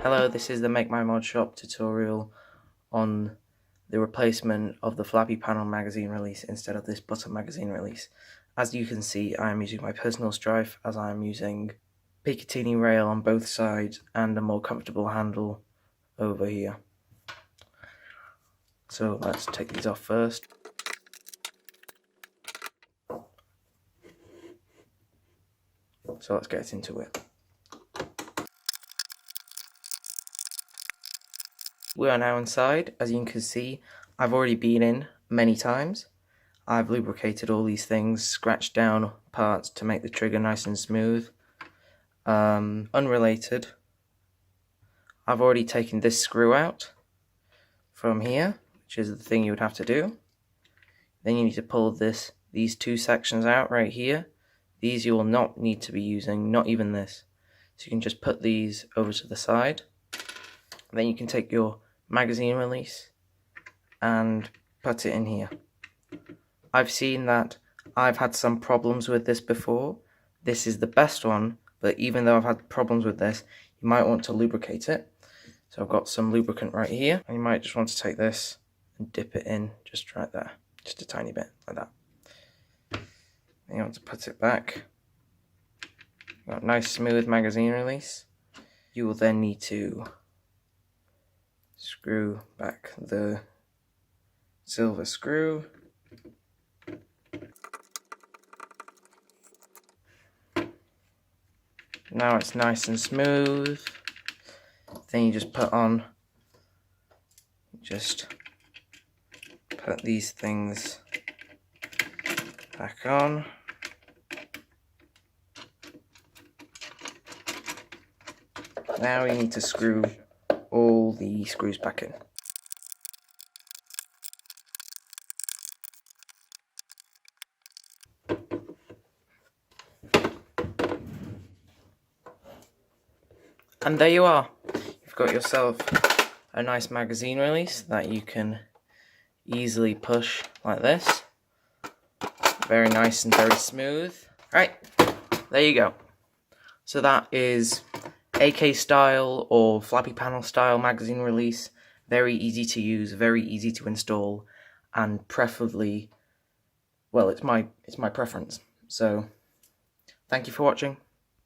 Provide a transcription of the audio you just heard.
Hello, this is the MakeMyMod shop tutorial on the replacement of the flappy panel magazine release instead of this button magazine release. As you can see, I am using my personal Stryfe as I am using Picatinny rail on both sides and a more comfortable handle over here. So let's take these off first. So let's get into it. We are now inside. As you can see, I've already been in many times. I've lubricated all these things, scratched down parts to make the trigger nice and smooth. Unrelated, I've already taken this screw out from here, which is the thing you would have to do. Then you need to pull these two sections out right here. These you will not need to be using, not even this. So you can just put these over to the side. Then you can take your magazine release and put it in here. I've seen that I've had some problems with this before. This is the best one, but even though I've had problems with this, you might want to lubricate it. So I've got some lubricant right here, and you might just want to take this and dip it in just right there, just a tiny bit like that. Then you want to put it back. You've got a nice smooth magazine release. You will then need to screw back the silver screw. Now it's nice and smooth. Then you just put these things back on. Now you need to screw all the screws back in. And there you are. You've got yourself a nice magazine release that you can easily push like this. Very nice and very smooth. Right, there you go. So that is AK style or flappy panel style magazine release. Very easy to use, very easy to install, and preferably, well, it's my preference. So thank you for watching.